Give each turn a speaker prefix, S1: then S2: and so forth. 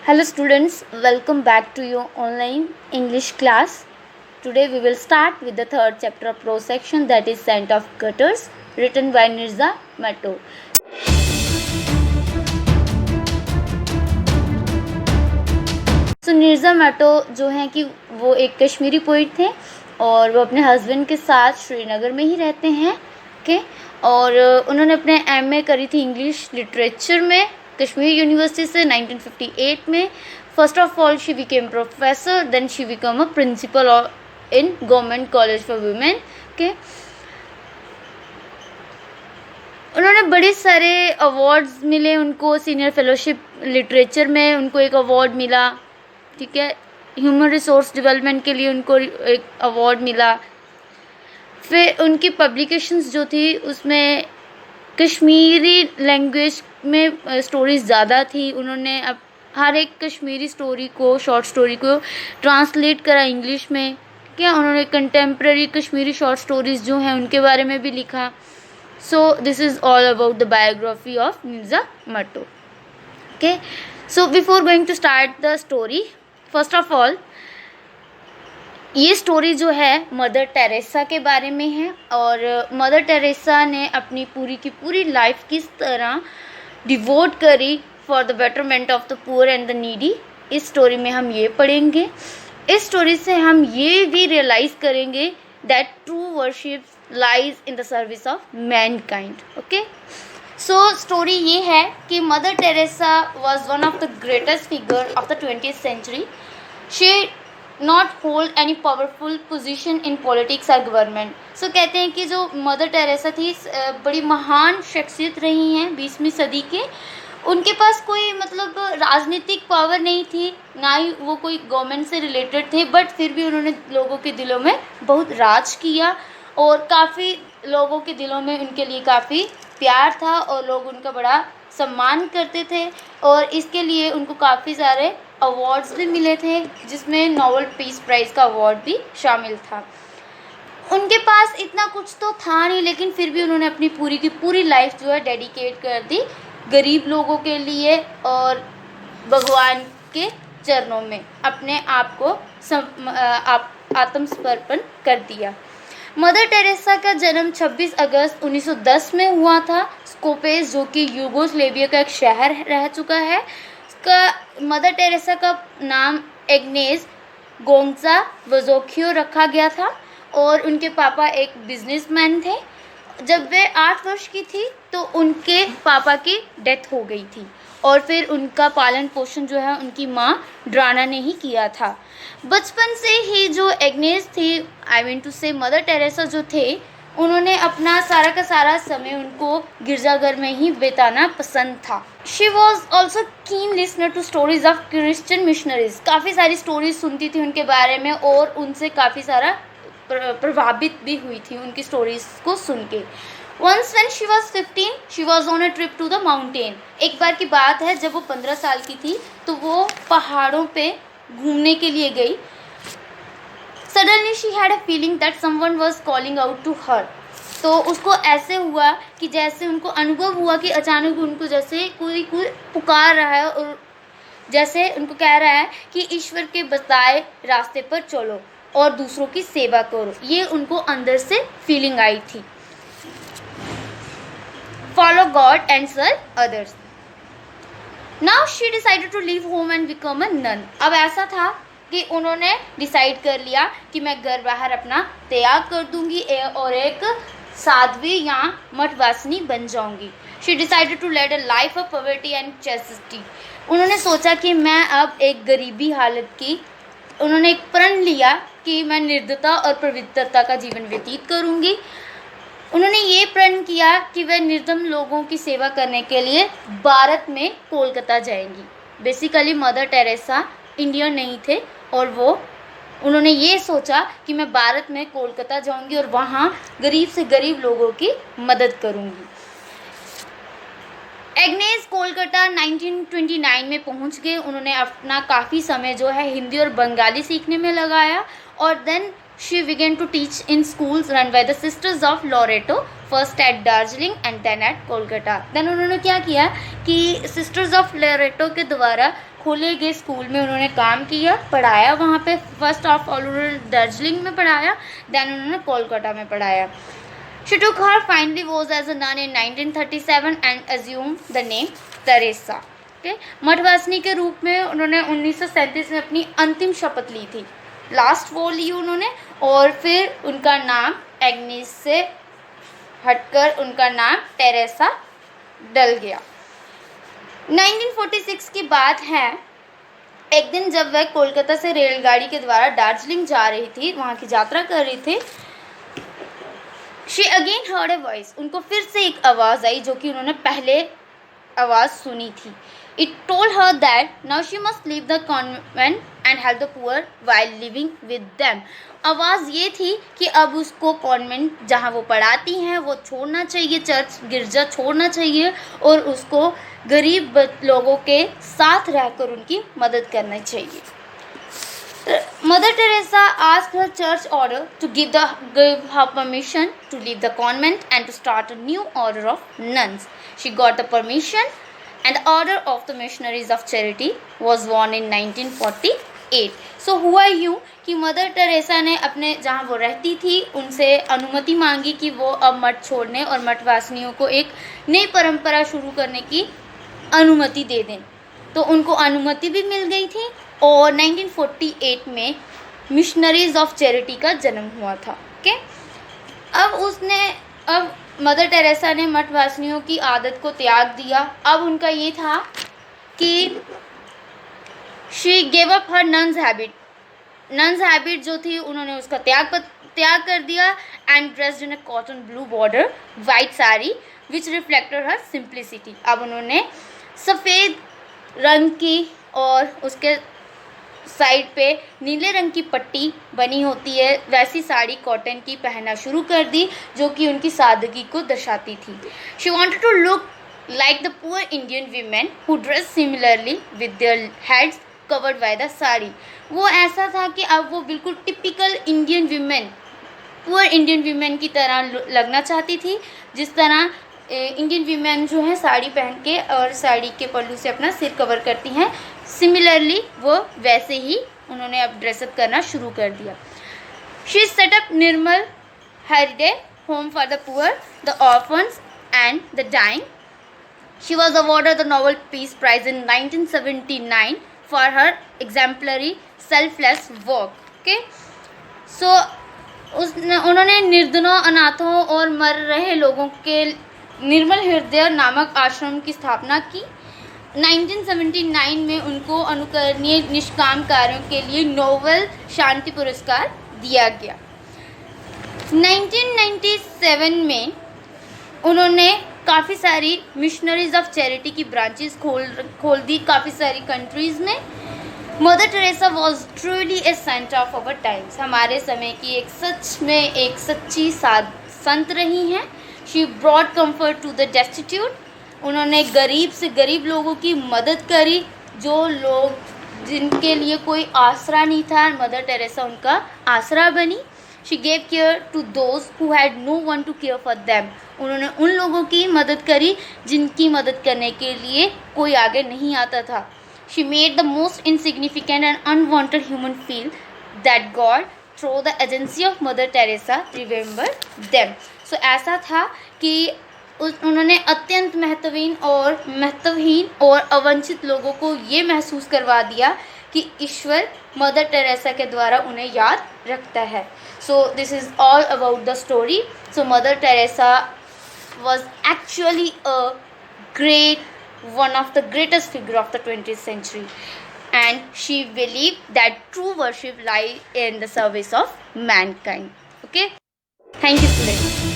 S1: Hello students, welcome back to your online English class. Today we will start with the third chapter of prose section, that is Scent of Gutters, written by Nirza Matto. So Nirja मैटो जो हैं कि वो एक Kashmiri poet थे और वो अपने husband के साथ श्रीनगर में ही रहते हैं और उन्होंने अपने एमए करी थी इंग्लिश लिटरेचर में कश्मीर यूनिवर्सिटी से 1958 में. First of all she became professor, then she become a principal in government college for women. उन्होंने बड़े सारे अवार्ड्स मिले उनको. सीनियर फेलोशिप लिटरेचर में उनको एक अवार्ड मिला. ठीक है, ह्यूमन रिसोर्स डेवलपमेंट के लिए उनको एक अवार्ड मिला. फिर उनकी पब्लिकेशंस जो थी उसमें कश्मीरी लैंग्वेज में स्टोरीज़ ज़्यादा थी. उन्होंने अब हर एक कश्मीरी स्टोरी को, शॉर्ट स्टोरी को ट्रांसलेट करा इंग्लिश में. उन्होंने कंटेम्प्रेरी कश्मीरी शॉर्ट स्टोरीज़ जो हैं उनके बारे में भी लिखा. So this is all about the biography of Nirja Matto. So before going to start the story, first of all ये स्टोरी जो है मदर टेरेसा के बारे में है और मदर टेरेसा ने अपनी पूरी की पूरी लाइफ किस तरह डिवोट करी for the betterment of the poor and the needy. इस स्टोरी में हम ये पढ़ेंगे. इस स्टोरी से हम ये भी रियलाइज़ करेंगे that true worship lies in the service of mankind. Okay, so story ये है कि Mother Teresa was one of the greatest figure of the 20th century. She not hold any powerful position in politics और government. So कहते हैं कि जो mother Teresa थी बड़ी महान शख्सियत रही हैं 20वीं सदी के. उनके पास कोई मतलब राजनीतिक पावर नहीं थी, ना ही वो कोई गवर्नमेंट से रिलेटेड थे, बट फिर भी उन्होंने लोगों के दिलों में बहुत राज किया और काफ़ी लोगों के दिलों में उनके लिए काफ़ी प्यार था और लोग उनका बड़ा सम्मान करते थे. और इसके लिए उनको काफ़ी सारे अवार्ड्स भी मिले थे, जिसमें नोबेल पीस प्राइज़ का अवार्ड भी शामिल था. उनके पास इतना कुछ तो था नहीं, लेकिन फिर भी उन्होंने अपनी पूरी की पूरी लाइफ जो है डेडिकेट कर दी गरीब लोगों के लिए और भगवान के चरणों में अपने आप को आत्मसमर्पण कर दिया. मदर टेरेसा का जन्म 26 अगस्त 1910 में हुआ था. स्कोपेस जो कि यूगोस्लेविया का एक शहर रह चुका है, उसका मदर टेरेसा का नाम एग्नेस गोंजा वजोखियो रखा गया था और उनके पापा एक बिजनेसमैन थे. जब वे 8 वर्ष की थी तो उनके पापा की डेथ हो गई थी और फिर उनका पालन पोषण जो है उनकी माँ ड्राना ने ही किया था. बचपन से ही जो एग्नेस थी, आई मीन टू से मदर टेरेसा जो थे, उन्होंने अपना सारा का सारा समय उनको गिरजाघर में ही बिताना पसंद था. She was also keen listener to stories of Christian missionaries. काफ़ी सारी स्टोरीज सुनती थी उनके बारे में और उनसे काफ़ी सारा प्रभावित भी हुई थी उनकी स्टोरीज को सुन के. Once when she was 15, she was on a trip to the mountain. एक बार की बात है जब वो 15 साल की थी तो वो पहाड़ों पे घूमने के लिए गई. Suddenly she had a feeling that someone was calling out to her. तो उसको ऐसे हुआ कि जैसे उनको अनुभव हुआ कि अचानक उनको जैसे कोई पुकार रहा है और जैसे उनको कह रहा है कि ईश्वर के बताए रास्ते पर चलो और दूसरों की सेवा करो. ये उनको अंदर से फीलिंग आई थी. Follow God and serve others. Now she decided to leave home and become a nun. अब ऐसा था कि उन्होंने डिसाइड कर लिया कि मैं घर बाहर अपना त्याग कर दूंगी और एक साध्वी या मठवासिनी बन जाऊंगी. She decided to lead a life of poverty and chastity. उन्होंने सोचा कि मैं अब एक गरीबी हालत की, उन्होंने एक प्रण लिया कि मैं निर्दयता और पवित्रता का जीवन व्यतीत करूंगी. उन्होंने ये प्रण किया कि वह निर्धन लोगों की सेवा करने के लिए भारत में कोलकाता जाएंगी. बेसिकली मदर टेरेसा इंडियन नहीं थे और उन्होंने ये सोचा कि मैं भारत में कोलकाता जाऊंगी और वहाँ गरीब से गरीब लोगों की मदद करूंगी. एग्नेस कोलकाता 1929 में पहुंच गए. उन्होंने अपना काफ़ी समय जो है हिंदी और बंगाली सीखने में लगाया और then she began to teach in schools run by the Sisters of Loreto first at Darjeeling and then at Kolkata. Then उन्होंने क्या किया कि सिस्टर्स ऑफ लोरेटो के द्वारा खोले गए स्कूल में उन्होंने काम किया, पढ़ाया वहाँ पे। फर्स्ट ऑफ ऑल उन्होंने दार्जिलिंग में पढ़ाया, देन उन्होंने कोलकाता में पढ़ाया। She took her finally vows as a nun in 1937 and assumed the name Teresa. Okay? मठवासिनी के रूप में उन्होंने 1937 में अपनी अंतिम शपथ ली थी, लास्ट वो ली उन्होंने, और फिर उनका नाम एग्नेस से हटकर उनका नाम टेरेसा डल गया। 1946 की बात है, एक दिन जब वह कोलकाता से रेलगाड़ी के द्वारा दार्जिलिंग जा रही थी, वहाँ की यात्रा कर रही थी, She again heard a voice. उनको फिर से एक आवाज़ आई जो कि उन्होंने पहले आवाज़ सुनी थी। It told her that now she must leave the convent and help the poor while living with them. आवाज़ ये थी कि अब उसको कॉन्वेंट जहाँ वो पढ़ाती हैं वो छोड़ना चाहिए, चर्च गिरजा छोड़ना चाहिए और उसको गरीब लोगों के साथ रहकर उनकी मदद करना चाहिए। Mother Teresa asked her church order to give her permission to leave the convent and to start a new order of nuns. She got the permission and the order of the missionaries of charity was born in 1948. So हुआ यूँ कि Mother Teresa ने अपने जहाँ वो रहती थी उनसे अनुमति मांगी कि वो अब मठ छोड़ने और मठवासिनियों को एक नई परंपरा शुरू करने की अनुमति दे दें। तो उनको अनुमति भी मिल गई थी और 1948 में मिशनरीज ऑफ चैरिटी का जन्म हुआ था। ओके, अब मदर टेरेसा ने मठवासिनियों की आदत को त्याग दिया। अब उनका ये था कि she gave up her nuns habit जो थी उन्होंने उसका त्याग कर दिया and dressed in a cotton blue border white sari which reflected her simplicity. अब उन्होंने सफ़ेद रंग की और उसके साइड पे नीले रंग की पट्टी बनी होती है वैसी साड़ी कॉटन की पहनना शुरू कर दी जो कि उनकी सादगी को दर्शाती थी। She wanted to look like the poor Indian women who dress similarly with their heads covered by the sari. वो ऐसा था कि अब वो बिल्कुल typical Indian women, poor Indian women की तरह लगना चाहती थी, जिस तरह इंडियन वीमेन जो है साड़ी पहन के और साड़ी के पल्लू से अपना सिर कवर करती हैं, सिमिलरली वो वैसे ही उन्होंने अब ड्रेसअप करना शुरू कर दिया। She set up Nirmal Hriday home for the poor, the orphans and the dying. She was awarded the Nobel peace prize in 1979 for her exemplary selfless work. Okay, so उन्होंने निर्धनों, अनाथों और मर रहे लोगों के निर्मल हृदय नामक आश्रम की स्थापना की। 1979 में उनको अनुकरणीय निष्काम कार्यों के लिए नोबेल शांति पुरस्कार दिया गया। 1997 में उन्होंने काफ़ी सारी मिशनरीज ऑफ चैरिटी की ब्रांचेस खोल दी काफ़ी सारी कंट्रीज़ में। Mother Teresa was truly a saint of our times. हमारे समय की एक सच्ची संत रही हैं। She brought comfort to the destitute. उन्होंने गरीब से गरीब लोगों की मदद करी, जो लोग जिनके लिए कोई आसरा नहीं था, मदर टेरेसा उनका आसरा बनी। She gave care to those who had no one to care for them. उन्होंने उन लोगों की मदद करी जिनकी मदद करने के लिए कोई आगे नहीं आता था। She made the most insignificant and unwanted human feel that God through the agency of Mother Teresa remember them. So ऐसा था कि उन्होंने अत्यंत महत्वहीन और अवंचित लोगों को ये महसूस करवा दिया कि ईश्वर मदर टेरेसा के द्वारा उन्हें याद रखता है। सो this is all about the story. So mother Teresa was actually one of the greatest figure of the 20th century, and she believed that true worship lies in the service of mankind. Okay, thank you, students.